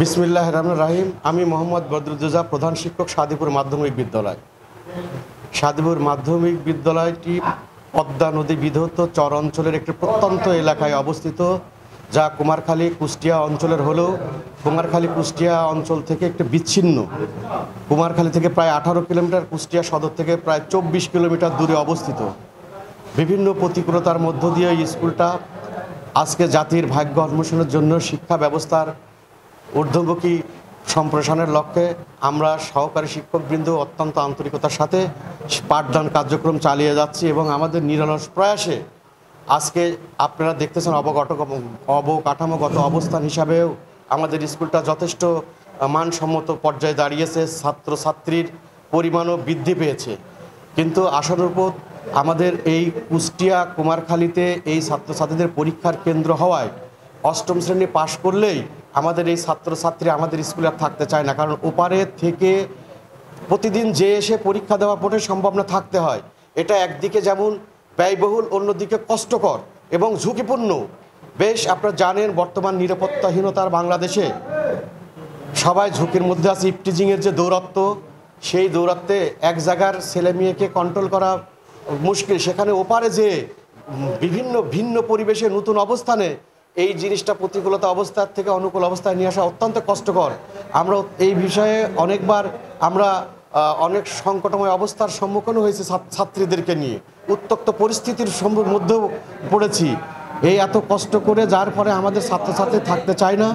বিসমিল্লাহির রহমানির রহিম। আমি মোহাম্মদ বদরুদ্দোজা, প্রধান শিক্ষক, সাদিপুর মাধ্যমিক বিদ্যালয়। সাদিপুর মাধ্যমিক বিদ্যালয়টি পদ্মা নদী বিধৌত চর অঞ্চলের একটি প্রত্যন্ত এলাকায় অবস্থিত, যা কুমারখালী কুষ্টিয়া অঞ্চলের হলেও কুমারখালী কুষ্টিয়া অঞ্চল থেকে একটু বিচ্ছিন্ন। কুমারখালী থেকে প্রায় 18 কিলোমিটার, কুষ্টিয়া সদর থেকে প্রায় 24 কিলোমিটার দূরে অবস্থিত। বিভিন্ন প্রতিকূলতার মধ্য দিয়ে এই স্কুলটা আজকে জাতির ভাগ্য অন্বেষণের জন্য শিক্ষা ব্যবস্থার ঊর্ধ্বমুখী সম্প্রসারণের লক্ষ্যে আমরা সহকারী শিক্ষকবৃন্দ অত্যন্ত আন্তরিকতার সাথে পাঠদান কার্যক্রম চালিয়ে যাচ্ছি এবং আমাদের নিরলস প্রয়াসে আজকে আপনারা দেখতেছেন অবকাঠামোগত অবস্থান হিসাবেও আমাদের স্কুলটা যথেষ্ট মানসম্মত পর্যায়ে দাঁড়িয়েছে। ছাত্রছাত্রীর পরিমাণও বৃদ্ধি পেয়েছে, কিন্তু আশানুরূপ আমাদের এই কুষ্টিয়া কুমারখালীতে এই ছাত্রছাত্রীদের পরীক্ষার কেন্দ্র হওয়ায় অষ্টম শ্রেণী পাশ করলেই আমাদের এই ছাত্রছাত্রী আমাদের স্কুলে আর থাকতে চায় না, কারণ ওপারে থেকে প্রতিদিন যে এসে পরীক্ষা দেওয়া মোটেই সম্ভব না, থাকতে হয়। এটা একদিকে যেমন ব্যয়বহুল, অন্যদিকে কষ্টকর এবং ঝুঁকিপূর্ণ। বেশ আপনারা জানেন, বর্তমান নিরাপত্তাহীনতার বাংলাদেশে সবাই ঝুঁকির মধ্যে আছে। ইফটিজিংয়ের যে দৌরাত্ম্য, সেই দৌরাত্ম্যে এক জায়গার ছেলে মেয়েকে কন্ট্রোল করা মুশকিল, সেখানে ওপারে যে ভিন্ন পরিবেশে নতুন অবস্থানে এই জিনিসটা প্রতিকূলতা অবস্থার থেকে অনুকূল অবস্থায় নিয়ে আসা অত্যন্ত কষ্টকর। আমরা এই বিষয়ে অনেকবার অনেক সংকটময় অবস্থার সম্মুখীন হয়েছে ছাত্রীদেরকে নিয়ে, উত্তপ্ত পরিস্থিতির মধ্যেও পড়েছি। এই এত কষ্ট করে যার ফলে আমাদের ছাত্রছাত্রী থাকতে চায় না।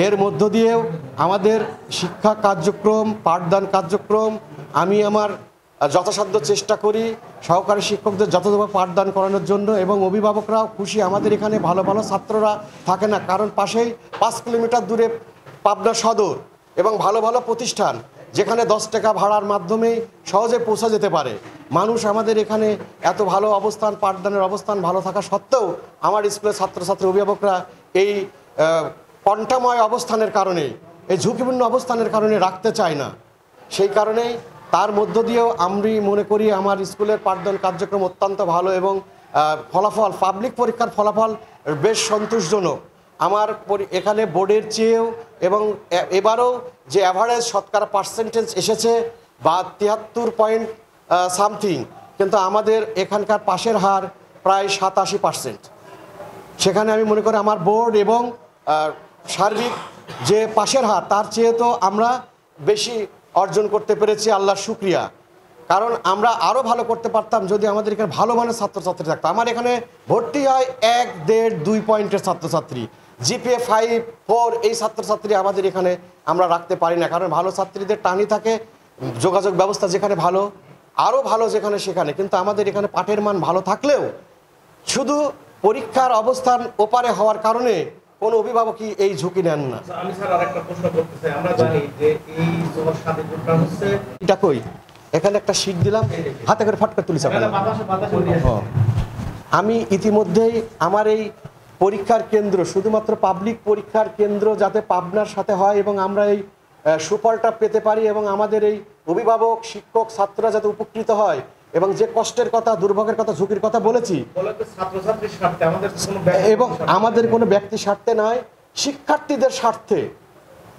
এর মধ্য দিয়েও আমাদের শিক্ষা কার্যক্রম, পাঠদান কার্যক্রম আমি আমার যথাসাধ্য চেষ্টা করি সহকারী শিক্ষকদের যথাযথ পাঠদান করানোর জন্য, এবং অভিভাবকরাও খুশি। আমাদের এখানে ভালো ভালো ছাত্ররা থাকে না, কারণ পাশেই 5 কিলোমিটার দূরে পাবনা সদর এবং ভালো ভালো প্রতিষ্ঠান, যেখানে 10 টাকা ভাড়ার মাধ্যমে সহজে পৌঁছা যেতে পারে মানুষ। আমাদের এখানে এত ভালো অবস্থান, পাঠদানের অবস্থান ভালো থাকা সত্ত্বেও আমার স্কুলের ছাত্রছাত্রী অভিভাবকরা এই কণ্ঠাময় অবস্থানের কারণে, এই ঝুঁকিপূর্ণ অবস্থানের কারণে রাখতে চায় না। সেই কারণেই তার মধ্য দিয়েও আমি মনে করি আমার স্কুলের পাঠদান কার্যক্রম অত্যন্ত ভালো এবং ফলাফল, পাবলিক পরীক্ষার ফলাফল বেশ সন্তোষজনক। আমার এখানে বোর্ডের চেয়েও এবং এবারও যে অ্যাভারেজ শতকরা পার্সেন্টেজ এসেছে 73 পয়েন্ট সামথিং, কিন্তু আমাদের এখানকার পাশের হার প্রায় 87%। সেখানে আমি মনে করি আমার বোর্ড এবং সার্বিক যে পাশের হার তার চেয়ে তো আমরা বেশি অর্জন করতে পেরেছি, আল্লাহর শুকরিয়া। কারণ আমরা আরও ভালো করতে পারতাম যদি আমাদের এখানে ভালো মানের ছাত্রছাত্রী থাকতো। আমার এখানে ভর্তি হয় 1, 1.5, 2 পয়েন্টের ছাত্রছাত্রী, জিপিএ 5, 4 এই ছাত্রছাত্রী আমাদের এখানে আমরা রাখতে পারি না, কারণ ভালো ছাত্রীদের টানি থাকে, যোগাযোগ ব্যবস্থা যেখানে ভালো, আরও ভালো যেখানে সেখানে। কিন্তু আমাদের এখানে পাঠের মান ভালো থাকলেও শুধু পরীক্ষার অবস্থান ওপারে হওয়ার কারণে কোনো অভিভাবকই এই ঝুঁকি নেন না। আমি স্যার আরেকটা প্রশ্ন করতে চাই। আমরা জানি যে এই জোর সাদিপুরটা হচ্ছে এটা কই, এখানে একটা শীট দিলাম, হাতে করে ফট করে তুলিস। আমি ইতিমধ্যেই আমার এই পরীক্ষার কেন্দ্র, শুধুমাত্র পাবলিক পরীক্ষার কেন্দ্র যাতে পাবনার সাথে হয় এবং আমরা এই সুফলটা পেতে পারি এবং আমাদের এই অভিভাবক, শিক্ষক, ছাত্ররা যাতে উপকৃত হয়, এবং যে কষ্টের কথা, দুর্ভোগের কথা, ঝুঁকির কথা বলেছি, এবং আমাদের কোনো ব্যক্তি স্বার্থে নয়, শিক্ষার্থীদের স্বার্থে,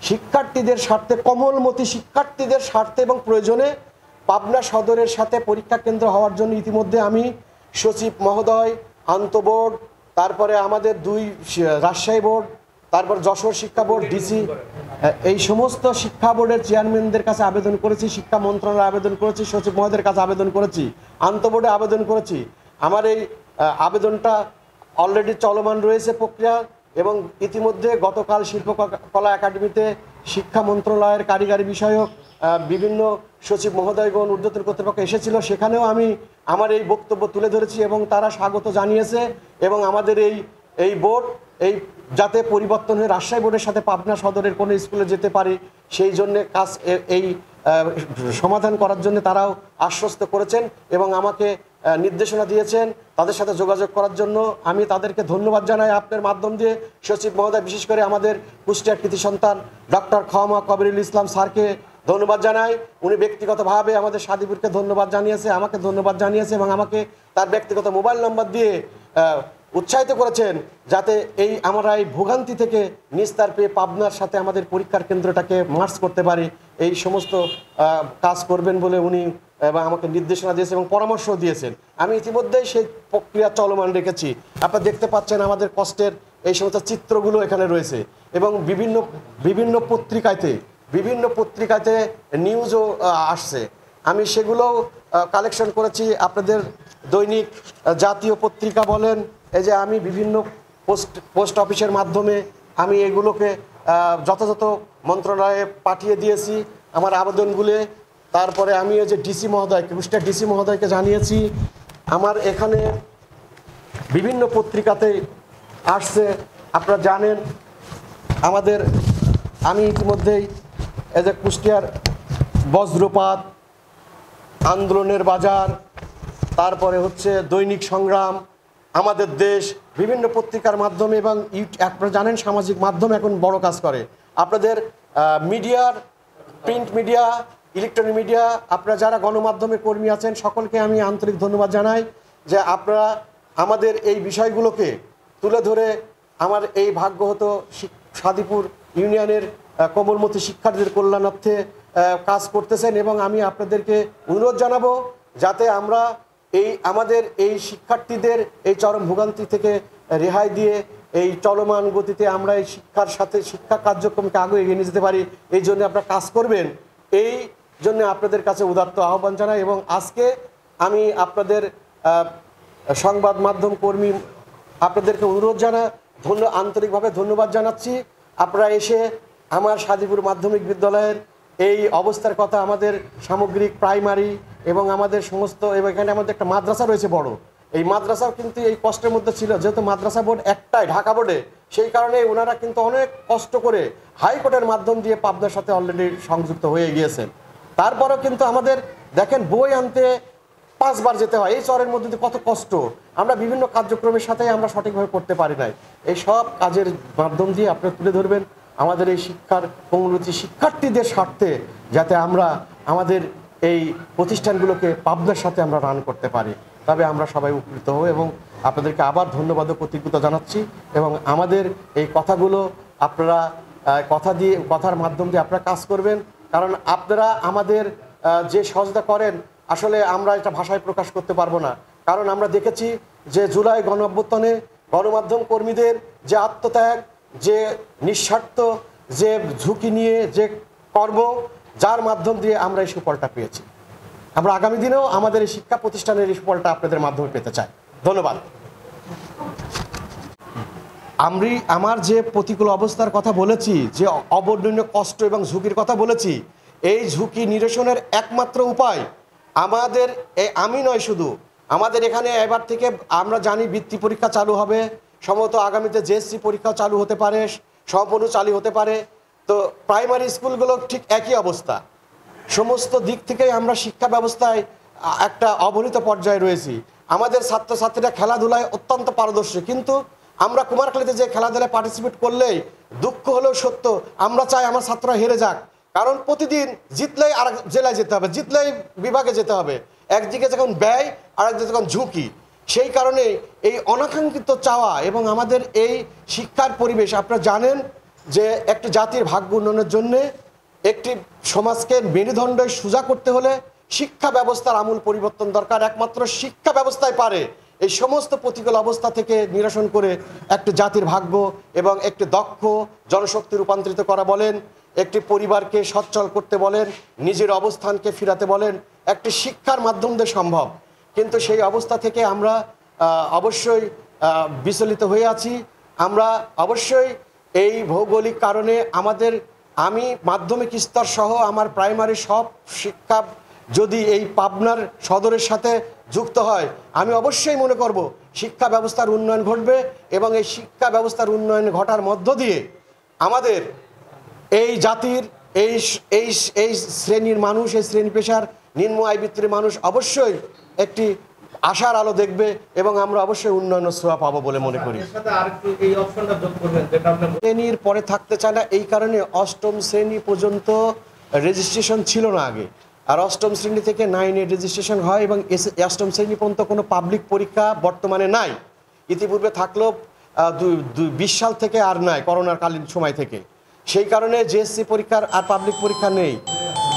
শিক্ষার্থীদের স্বার্থে, কোমলমতি শিক্ষার্থীদের স্বার্থে এবং প্রয়োজনে পাবনা সদরের সাথে পরীক্ষা কেন্দ্র হওয়ার জন্য ইতিমধ্যে আমি সচিব মহোদয়, আন্তঃবোর্ড, তারপরে আমাদের 2 রাজশাহী বোর্ড, তারপর যশোর শিক্ষা বোর্ড, ডিসি, এই সমস্ত শিক্ষা বোর্ডের চেয়ারম্যানদের কাছে আবেদন করেছি, শিক্ষা মন্ত্রণালয়ে আবেদন করেছি, সচিব মহোদয়ের কাছে আবেদন করেছি, আন্তঃবোর্ডে আবেদন করেছি। আমার এই আবেদনটা অলরেডি চলমান রয়েছে প্রক্রিয়া, এবং ইতিমধ্যে গতকাল শিল্পকলা একাডেমিতে শিক্ষা মন্ত্রণালয়ের কারিগরি বিষয়ক বিভিন্ন সচিব মহোদয়গণ, ঊর্ধ্বতন কর্তৃপক্ষ এসেছিল, সেখানেও আমি আমার এই বক্তব্য তুলে ধরেছি এবং তারা স্বাগত জানিয়েছে। এবং আমাদের এই বোর্ড এই যাতে পরিবর্তন হয়ে রাজশাহী বোর্ডের সাথে পাবনা সদরের কোনো স্কুলে যেতে পারে, সেই জন্যে কাজ এই সমাধান করার জন্য তারাও আশ্বস্ত করেছেন এবং আমাকে নির্দেশনা দিয়েছেন তাদের সাথে যোগাযোগ করার জন্য। আমি তাদেরকে ধন্যবাদ জানাই আপনার মাধ্যম দিয়ে। সচিব মহোদয়, বিশেষ করে আমাদের কুষ্টিয়ার কৃতি সন্তান ডক্টর খোয়ামা কবিরুল ইসলাম স্যারকে ধন্যবাদ জানাই। উনি ব্যক্তিগতভাবে আমাদের সাদিপুরকে ধন্যবাদ জানিয়েছে, আমাকে ধন্যবাদ জানিয়েছে এবং আমাকে তার ব্যক্তিগত মোবাইল নাম্বার দিয়ে উৎসাহিত করেছেন যাতে এই আমরা এই ভোগান্তি থেকে নিস্তার পেয়ে পাবনার সাথে আমাদের পরীক্ষার কেন্দ্রটাকে মার্চ করতে পারি, এই সমস্ত কাজ করবেন বলে উনি এবং আমাকে নির্দেশনা দিয়েছেন এবং পরামর্শ দিয়েছেন। আমি ইতিমধ্যেই সেই প্রক্রিয়া চলমান রেখেছি। আপনারা দেখতে পাচ্ছেন আমাদের কষ্টের এই সমস্ত চিত্রগুলো এখানে রয়েছে এবং বিভিন্ন পত্রিকাতে নিউজও আসছে। আমি সেগুলো কালেকশন করেছি। আপনাদের দৈনিক জাতীয় পত্রিকা বলেন, এই যে আমি বিভিন্ন পোস্ট অফিসের মাধ্যমে আমি এগুলোকে যথাযথ মন্ত্রণালয়ে পাঠিয়ে দিয়েছি আমার আবেদনগুলো। তারপরে আমি এই যে ডিসি মহোদয়কে, কুষ্টিয়া ডিসি মহোদয়কে জানিয়েছি। আমার এখানে বিভিন্ন পত্রিকাতে আসছে, আপনারা জানেন। আমি ইতিমধ্যেই এই যে কুষ্টিয়ার বজ্রপাত, আন্দোলনের বাজার, তারপরে হচ্ছে দৈনিক সংগ্রাম, আমাদের দেশ, বিভিন্ন পত্রিকার মাধ্যমে এবং আপনারা জানেন সামাজিক মাধ্যম এখন বড় কাজ করে। আপনাদের মিডিয়ার, প্রিন্ট মিডিয়া, ইলেকট্রনিক মিডিয়া, আপনারা যারা গণমাধ্যমে কর্মী আছেন সকলকে আমি আন্তরিক ধন্যবাদ জানাই যে আপনারা আমাদের এই বিষয়গুলোকে তুলে ধরে আমার এই ভাগ্যহত সাদিপুর ইউনিয়নের কোমলমতি শিক্ষার্থীদের কল্যাণার্থে কাজ করতেছেন। এবং আমি আপনাদেরকে অনুরোধ জানাবো যাতে আমরা আমাদের এই শিক্ষার্থীদের এই চরম ভোগান্তি থেকে রেহাই দিয়ে এই চলমান গতিতে আমরা এই শিক্ষা কার্যক্রমকে আগে এগিয়ে নিয়ে যেতে পারি। এই জন্য আপনারা কাজ করবেন, এই জন্য আপনাদের কাছে উদাত্ত আহ্বান জানাই। এবং আজকে আমি আপনাদের সংবাদ মাধ্যম কর্মী আপনাদেরকে অনুরোধ আন্তরিকভাবে ধন্যবাদ জানাচ্ছি। আপনারা এসে আমার সাদিপুর মাধ্যমিক বিদ্যালয়ের এই অবস্থার কথা, আমাদের সামগ্রিক প্রাইমারি এবং আমাদের সমস্ত, এবং এখানে আমাদের একটা মাদ্রাসা রয়েছে বড়, এই মাদ্রাসাও কিন্তু এই কষ্টের মধ্যে ছিল। যেহেতু মাদ্রাসা বোর্ড একটাই ঢাকা বোর্ডে, সেই কারণে ওনারা কিন্তু অনেক কষ্ট করে হাইকোর্টের মাধ্যম দিয়ে পাবনার সাথে অলরেডি সংযুক্ত হয়ে গিয়েছেন। তারপরেও কিন্তু আমাদের দেখেন বই আনতে 5 বার যেতে হয়। এই চরের মধ্যে দিয়ে কত কষ্ট, আমরা বিভিন্ন কার্যক্রমের সাথে আমরা সঠিকভাবে করতে পারি নাই। এই সব কাজের মাধ্যম দিয়ে আপনারা তুলে ধরবেন আমাদের এই শিক্ষার্থীদের স্বার্থে, যাতে আমরা আমাদের এই প্রতিষ্ঠানগুলোকে পাবনার সাথে আমরা রান করতে পারি। তবে আমরা সবাই উপকৃত হব এবং আপনাদেরকে আবার ধন্যবাদ ও কৃতজ্ঞতা জানাচ্ছি। এবং আমাদের এই কথাগুলো আপনারা কথার মাধ্যম দিয়ে আপনারা কাজ করবেন, কারণ আপনারা আমাদের যে সহযোগিতা করেন আসলে আমরা এটা ভাষায় প্রকাশ করতে পারবো না। কারণ আমরা দেখেছি যে জুলাই গণঅভ্যুত্থানে গণমাধ্যম কর্মীদের যে আত্মত্যাগ, যে নিঃস্বার্থ, যে ঝুঁকি নিয়ে যে কর্ম, যার মাধ্যম দিয়ে আমরা এই সুফলটা পেয়েছি। আমরা আগামী দিনেও আমাদের এই শিক্ষা প্রতিষ্ঠানের এই সুফলটা আপনাদের মাধ্যমে পেতে চাই। ধন্যবাদ। আমার যে প্রতিকূল অবস্থার কথা বলেছি, যে অবর্ণনীয় কষ্ট এবং ঝুঁকির কথা বলেছি, এই ঝুঁকি নিরসনের একমাত্র উপায় আমাদের আমি নয়, শুধু আমাদের এখানে এবার থেকে আমরা জানি বৃত্তি পরীক্ষা চালু হবে, সম্ভবত আগামীতে জেএসসি পরীক্ষাও চালু হতে পারে, সম্পূর্ণ চালু হতে পারে। তো প্রাইমারি স্কুলগুলো ঠিক একই অবস্থা। সমস্ত দিক থেকেই আমরা শিক্ষা ব্যবস্থায় একটা অবহেলিত পর্যায়ে রয়েছি। আমাদের ছাত্রছাত্রীরা খেলাধুলায় অত্যন্ত পারদর্শী, কিন্তু আমরা কুমারখালীতে যে খেলাধুলায় পার্টিসিপেট করলেই দুঃখ হলেও সত্য, আমরা চাই আমার ছাত্ররা হেরে যাক। কারণ প্রতিদিন জিতলেই আর জেলায় যেতে হবে, জিতলেই বিভাগে যেতে হবে। একদিকে যখন ব্যয় আর একদিকে যখন ঝুঁকি, সেই কারণে এই অনাকাঙ্ক্ষিত চাওয়া এবং আমাদের এই শিক্ষার পরিবেশ, আপনারা জানেন যে একটি জাতির ভাগ্য উন্নয়নের জন্যে, একটি সমাজকে মেরুদণ্ডে সোজা করতে হলে শিক্ষা ব্যবস্থার আমূল পরিবর্তন দরকার। একমাত্র শিক্ষা ব্যবস্থায় পারে এই সমস্ত প্রতিকূল অবস্থা থেকে নিরসন করে একটি জাতির ভাগ্য এবং একটি দক্ষ জনশক্তি রূপান্তরিত করা বলেন, একটি পরিবারকে সচ্ছল করতে বলেন, নিজের অবস্থানকে ফিরাতে বলেন, একটি শিক্ষার মাধ্যম দিয়ে সম্ভব। কিন্তু সেই অবস্থা থেকে আমরা অবশ্যই বিচলিত হয়ে আছি। আমরা অবশ্যই এই ভৌগোলিক কারণে আমি মাধ্যমিক স্তর সহ আমার প্রাইমারি সব শিক্ষা যদি এই পাবনার সদরের সাথে যুক্ত হয়, আমি অবশ্যই মনে করব শিক্ষা ব্যবস্থার উন্নয়ন ঘটবে এবং এই শিক্ষা ব্যবস্থার উন্নয়ন ঘটার মধ্য দিয়ে আমাদের এই জাতির এই শ্রেণীর মানুষ, এই শ্রেণী পেশার নিম্ন আয় বৃত্তির মানুষ অবশ্যই একটি আশার আলো দেখবে এবং আমরা অবশ্যই উন্নয়ন ছোঁয়া পাবো বলে মনে করি। শ্রেণীর পরে থাকতে চায় না, এই কারণে অষ্টম শ্রেণী পর্যন্ত রেজিস্ট্রেশন ছিল না আগে, আর অষ্টম শ্রেণী থেকে 9-এ রেজিস্ট্রেশন হয় এবং অষ্টম শ্রেণী পর্যন্ত কোনো পাবলিক পরীক্ষা বর্তমানে নাই। ইতিপূর্বে থাকলেও 20 সাল থেকে আর নাই, করোনার কালীন সময় থেকে। সেই কারণে জিএসসি পরীক্ষার আর পাবলিক পরীক্ষা নেই।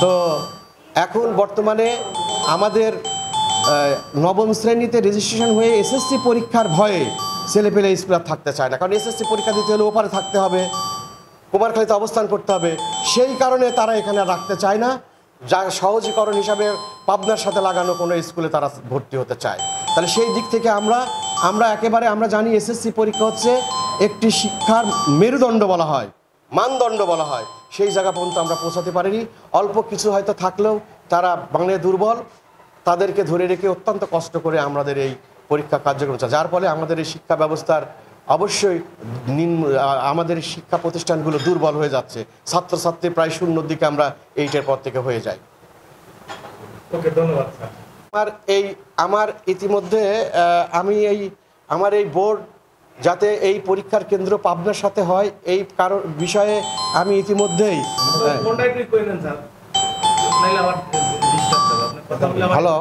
তো এখন বর্তমানে আমাদের নবম শ্রেণীতে রেজিস্ট্রেশন হয়ে এসএসসি পরীক্ষার ভয়ে ছেলেপেলে স্কুলে আর থাকতে চায় না, কারণ এসএসসি পরীক্ষা দিতে হলে ওপারে থাকতে হবে, কুমারখালীতে অবস্থান করতে হবে। সেই কারণে তারা এখানে আর রাখতে চায় না, যা সহজীকরণ হিসাবে পাবনার সাথে লাগানো কোনো স্কুলে তারা ভর্তি হতে চায়। তাহলে সেই দিক থেকে আমরা একেবারে আমরা জানি এসএসসি পরীক্ষা হচ্ছে একটি শিক্ষার মেরুদণ্ড বলা হয়, মানদণ্ড বলা হয়। সেই জায়গা পর্যন্ত আমরা পৌঁছাতে পারিনি। অল্প কিছু হয়তো থাকলেও তারা বাংলায় দুর্বল, তাদেরকে ধরে রেখে অত্যন্ত কষ্ট করে আমাদের এই পরীক্ষা কার্যক্রম চলছে, যার ফলে আমাদের এই শিক্ষা ব্যবস্থার অবশ্যই আমাদের শিক্ষা প্রতিষ্ঠানগুলো দুর্বল হয়ে যাচ্ছে। ছাত্রছাত্রী প্রায় শূন্যর দিকে আমরা 8-এর পর থেকে হয়ে যাই। ওকে, ধন্যবাদ স্যার। আমার ইতিমধ্যে আমার এই বোর্ড যাতে এই পরীক্ষার কেন্দ্র পাবনার সাথে হয় এই কারণ বিষয়ে আমি ইতিমধ্যেই কোনটা একটু কইলেন স্যার, নাইলে আবার ডিস্টার্ব হবে, আপনি কথা বলে হ্যালো।